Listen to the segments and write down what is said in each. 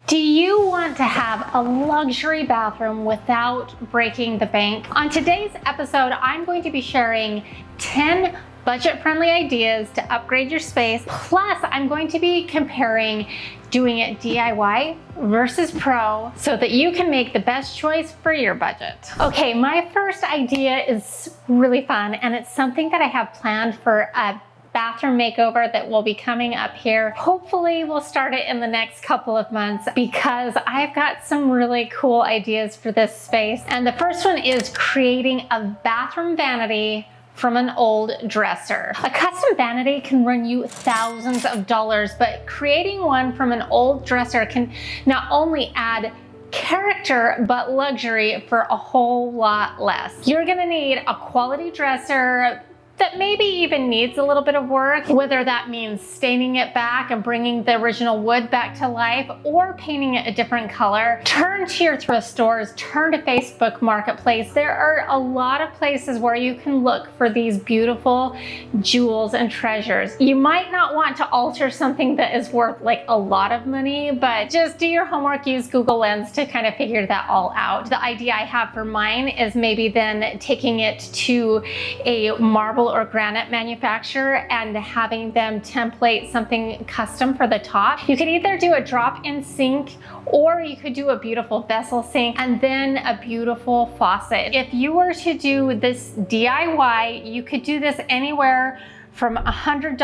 Do you want to have a luxury bathroom without breaking the bank? On today's episode, I'm going to be sharing 10 budget-friendly ideas to upgrade your space. Plus, I'm going to be comparing doing it DIY versus pro so that you can make the best choice for your budget. Okay, my first idea is really fun, and it's something that I have planned for a bathroom makeover that will be coming up here. Hopefully we'll start it in the next couple of months because I've got some really cool ideas for this space. And the first one is creating a bathroom vanity from an old dresser. A custom vanity can run you thousands of dollars, but creating one from an old dresser can not only add character but luxury for a whole lot less. You're gonna need a quality dresser that maybe even needs a little bit of work, whether that means staining it back and bringing the original wood back to life or painting it a different color. Turn to your thrift stores, turn to Facebook Marketplace. There are a lot of places where you can look for these beautiful jewels and treasures. You might not want to alter something that is worth like a lot of money, but just do your homework, use Google Lens to kind of figure that all out. The idea I have for mine is maybe then taking it to a marble or granite manufacturer and having them template something custom for the top. You could either do a drop-in sink or you could do a beautiful vessel sink and then a beautiful faucet. If you were to do this DIY, you could do this anywhere from $100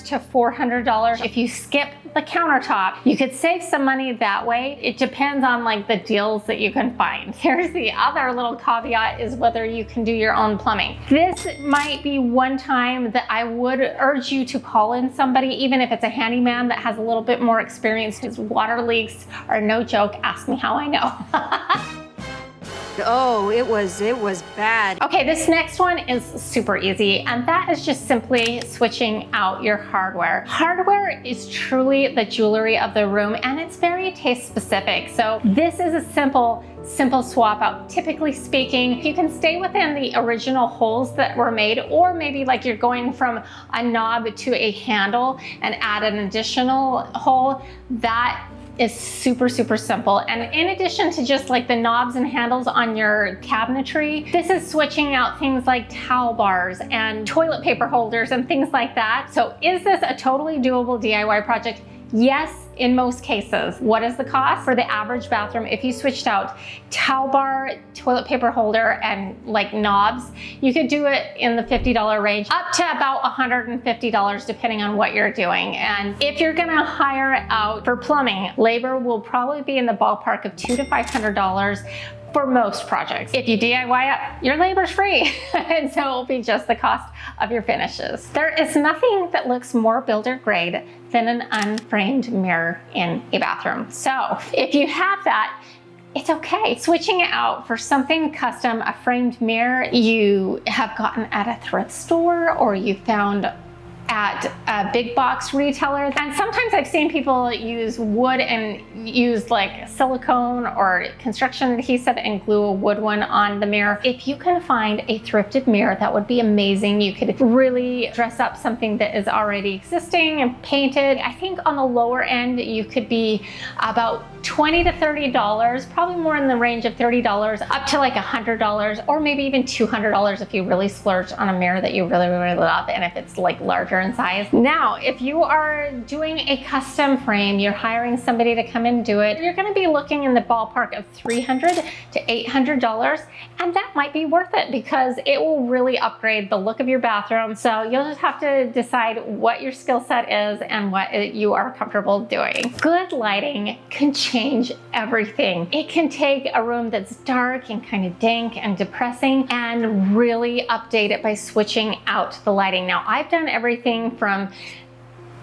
to $400. If you skip the countertop, you could save some money that way. It depends on like the deals that you can find. Here's the other little caveat is whether you can do your own plumbing. This might be one time that I would urge you to call in somebody, even if it's a handyman that has a little bit more experience, because water leaks are no joke. Ask me how I know. Oh, it was bad. Okay, this next one is super easy, and that is just simply switching out your hardware. Hardware is truly the jewelry of the room, and it's very taste specific. So this is a simple swap out. Typically speaking, if you can stay within the original holes that were made, or maybe like you're going from a knob to a handle and add an additional hole, that is super simple. And in addition to just like the knobs and handles on your cabinetry, this is switching out things like towel bars and toilet paper holders and things like that. So is this a totally doable DIY project? Yes, in most cases. What is the cost for the average bathroom? If you switched out towel bar, toilet paper holder, and like knobs, you could do it in the $50 range, up to about $150 depending on what you're doing. And if you're gonna hire out for plumbing, labor will probably be in the ballpark of $200 to $500 for most projects. If you DIY it, your labor's free, and so it'll be just the cost of your finishes. There is nothing that looks more builder grade than an unframed mirror in a bathroom. So if you have that, it's okay. Switching it out for something custom, a framed mirror you have gotten at a thrift store or you found at a big box retailer. And sometimes I've seen people use wood and use like silicone or construction adhesive and glue a wood one on the mirror. If you can find a thrifted mirror, that would be amazing. You could really dress up something that is already existing and painted. I think on the lower end, you could be about $20 to $30, probably more in the range of $30 up to like $100 or maybe even $200 if you really splurge on a mirror that you really love and if it's like larger in size. Now, if you are doing a custom frame, you're hiring somebody to come and do it, you're gonna be looking in the ballpark of $300 to $800, and that might be worth it because it will really upgrade the look of your bathroom. So you'll just have to decide what your skill set is and what you are comfortable doing. Good lighting can change everything. It can take a room that's dark and kind of dank and depressing and really update it by switching out the lighting. Now, I've done everything from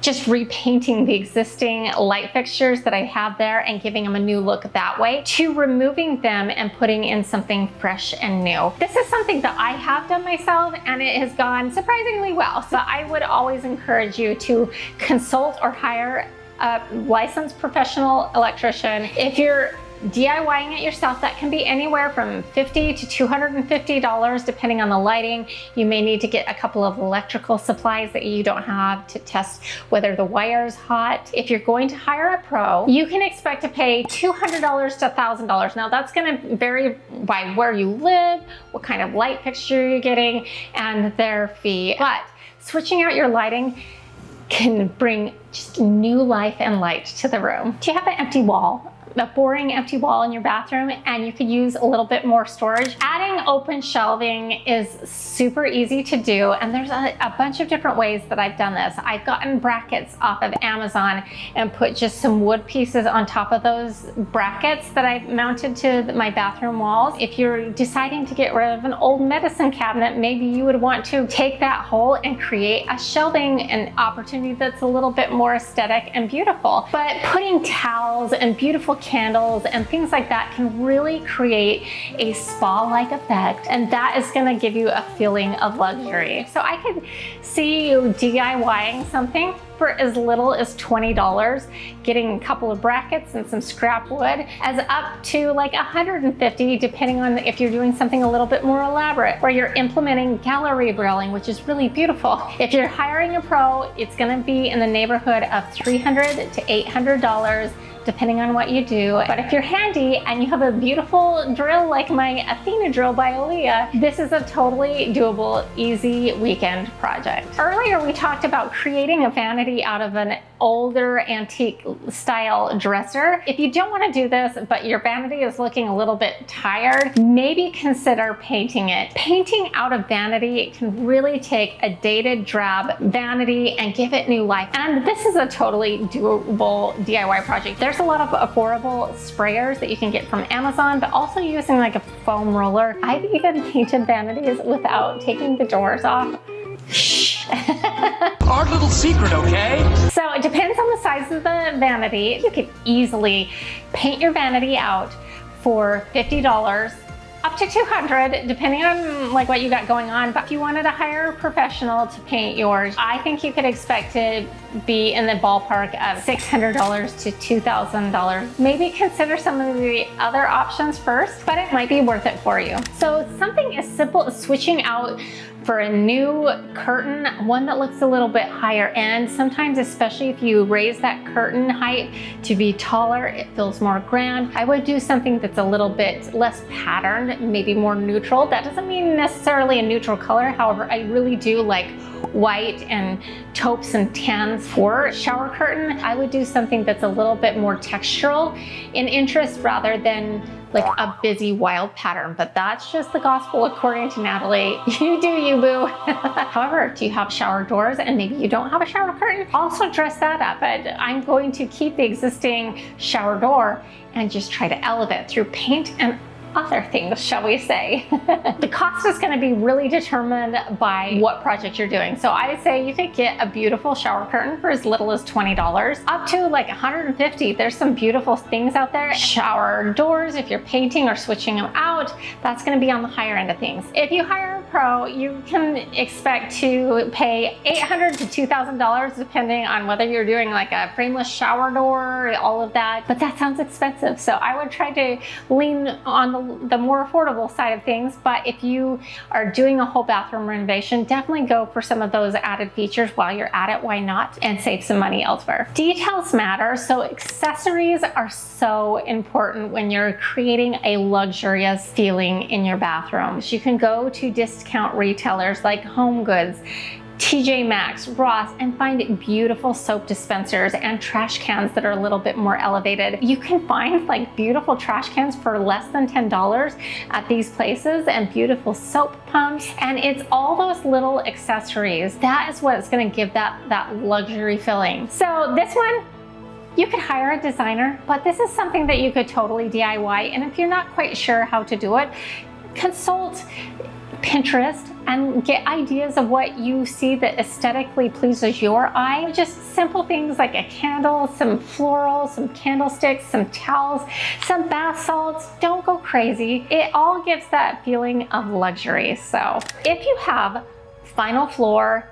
just repainting the existing light fixtures that I have there and giving them a new look that way, to removing them and putting in something fresh and new. This is something that I have done myself and it has gone surprisingly well. So I would always encourage you to consult or hire a licensed professional electrician. If you're DIYing it yourself, that can be anywhere from $50 to $250 depending on the lighting. You may need to get a couple of electrical supplies that you don't have to test whether the wire is hot. If you're going to hire a pro, you can expect to pay $200 to $1,000. Now that's going to vary by where you live, what kind of light fixture you're getting, and their fee. But switching out your lighting can bring just new life and light to the room. Do you have an empty wall? A boring empty wall in your bathroom and you could use a little bit more storage? Adding open shelving is super easy to do, and there's a bunch of different ways that I've done this. I've gotten brackets off of Amazon and put just some wood pieces on top of those brackets that I've mounted to my bathroom walls. If you're deciding to get rid of an old medicine cabinet, maybe you would want to take that hole and create a shelving and opportunity that's a little bit more aesthetic and beautiful. But putting towels and beautiful candles and things like that can really create a spa-like effect, and that is going to give you a feeling of luxury. So I could see you DIYing something for as little as $20, getting a couple of brackets and some scrap wood, as up to like $150 depending on if you're doing something a little bit more elaborate, where you're implementing gallery railing, which is really beautiful. If you're hiring a pro, it's going to be in the neighborhood of $300 to $800 depending on what you do. But if you're handy and you have a beautiful drill like my Athena drill by Aaliyah, this is a totally doable, easy weekend project. Earlier we talked about creating a vanity out of an older antique style dresser. If you don't want to do this, but your vanity is looking a little bit tired, maybe consider painting it. Painting out of vanity can really take a dated drab vanity and give it new life. And this is a totally doable DIY project. There's a lot of affordable sprayers that you can get from Amazon, but also using like a foam roller. I've even painted vanities without taking the doors off. Shh. Our little secret, okay? So it depends on the size of the vanity. You could easily paint your vanity out for $50, up to $200, depending on like what you got going on. But if you wanted to hire a professional to paint yours, I think you could expect to be in the ballpark of $600 to $2,000. Maybe consider some of the other options first, but it might be worth it for you. So something as simple as switching out for a new curtain, one that looks a little bit higher end. Sometimes, especially if you raise that curtain height to be taller, it feels more grand. I would do something that's a little bit less patterned, maybe more neutral. That doesn't mean necessarily a neutral color. However, I really do like white and taupes and tans for shower curtain. I would do something that's a little bit more textural in interest rather than like a busy wild pattern, but that's just the gospel according to Natalie. You do you, boo. However, do you have shower doors and maybe you don't have a shower curtain? Also dress that up. But I'm going to keep the existing shower door and just try to elevate it through paint and other things, shall we say. The cost is going to be really determined by what project you're doing. So I would say you could get a beautiful shower curtain for as little as $20, up to like $150. There's some beautiful things out there. Shower doors, if you're painting or switching them out, that's going to be on the higher end of things. If you hire a pro, you can expect to pay $800 to $2,000 depending on whether you're doing like a frameless shower door, all of that. But that sounds expensive. So I would try to lean on the more affordable side of things. But if you are doing a whole bathroom renovation, definitely go for some of those added features while you're at it. Why not? And save some money elsewhere. Details matter. So accessories are so important when you're creating a luxurious feeling in your bathroom. So you can go to discount retailers like Home Goods, TJ Maxx, Ross, and find beautiful soap dispensers and trash cans that are a little bit more elevated. You can find like beautiful trash cans for less than $10 at these places, and beautiful soap pumps. And it's all those little accessories. That is what's going to give that luxury feeling. So this one, you could hire a designer, but this is something that you could totally DIY. And if you're not quite sure how to do it, consult Pinterest and get ideas of what you see that aesthetically pleases your eye. Just simple things like a candle, some florals, some candlesticks, some towels, some bath salts. Don't go crazy. It all gives that feeling of luxury. So if you have final floor,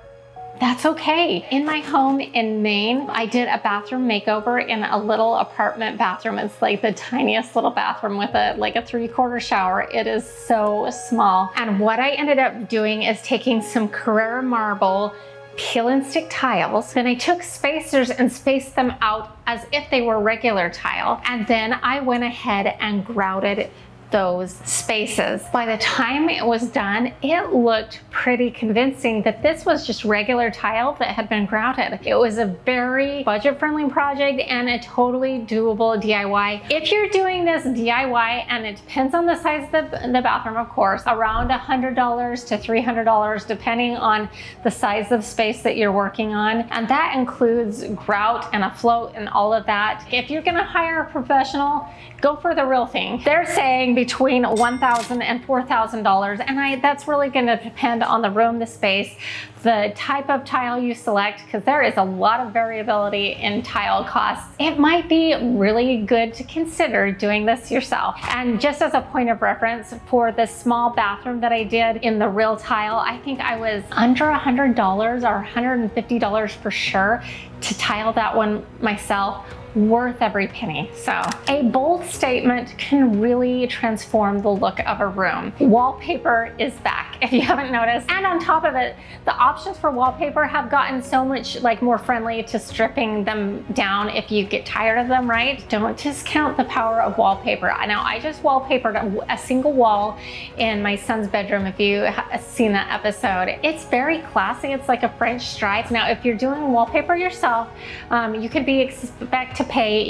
that's okay. In my home in Maine, I did a bathroom makeover in a little apartment bathroom. It's like the tiniest little bathroom with a 3/4 shower. It is so small. And what I ended up doing is taking some Carrara marble peel and stick tiles. Then I took spacers and spaced them out as if they were regular tile. And then I went ahead and grouted those spaces. By the time it was done, it looked pretty convincing that this was just regular tile that had been grouted. It was a very budget-friendly project and a totally doable DIY. If you're doing this DIY, and it depends on the size of the bathroom, of course, around $100 to $300, depending on the size of space that you're working on. And that includes grout and a float and all of that. If you're gonna hire a professional, go for the real thing. They're saying between $1,000 and $4,000, and that's really gonna depend on the room, the space, the type of tile you select, because there is a lot of variability in tile costs. It might be really good to consider doing this yourself. And just as a point of reference, for the small bathroom that I did in the real tile, I think I was under $100 or $150 for sure to tile that one myself. Worth every penny. So a bold statement can really transform the look of a room. Wallpaper is back, if you haven't noticed. And on top of it, the options for wallpaper have gotten so much more friendly to stripping them down if you get tired of them, right? Don't discount the power of wallpaper. I know I just wallpapered a single wall in my son's bedroom, if you have seen that episode. It's very classy. It's like a French stripe. Now, if you're doing wallpaper yourself, you could expect to pay,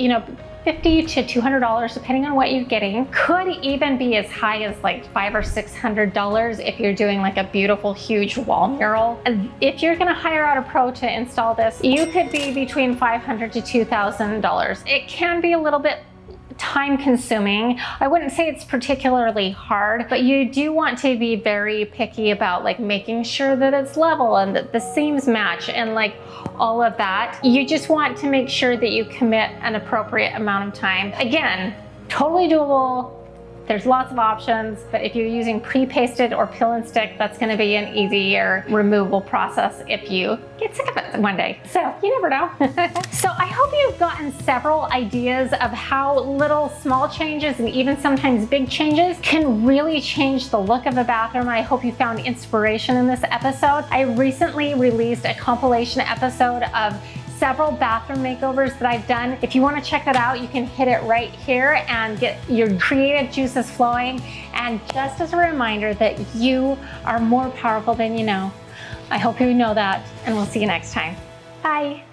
$50 to $200 depending on what you're getting. Could even be as high as $500 or $600 if you're doing a beautiful huge wall mural. If you're gonna hire out a pro to install this, you could be between $500 to $2,000. It can be a little bit time consuming. I wouldn't say it's particularly hard, but you do want to be very picky about making sure that it's level and that the seams match and all of that. You just want to make sure that you commit an appropriate amount of time. Again, totally doable. There's lots of options, but if you're using pre-pasted or peel and stick, that's gonna be an easier removable process if you get sick of it one day. So you never know. So I hope you've gotten several ideas of how little small changes and even sometimes big changes can really change the look of a bathroom. I hope you found inspiration in this episode. I recently released a compilation episode of several bathroom makeovers that I've done. If you want to check that out, you can hit it right here and get your creative juices flowing. And just as a reminder that you are more powerful than you know. I hope you know that, and we'll see you next time. Bye.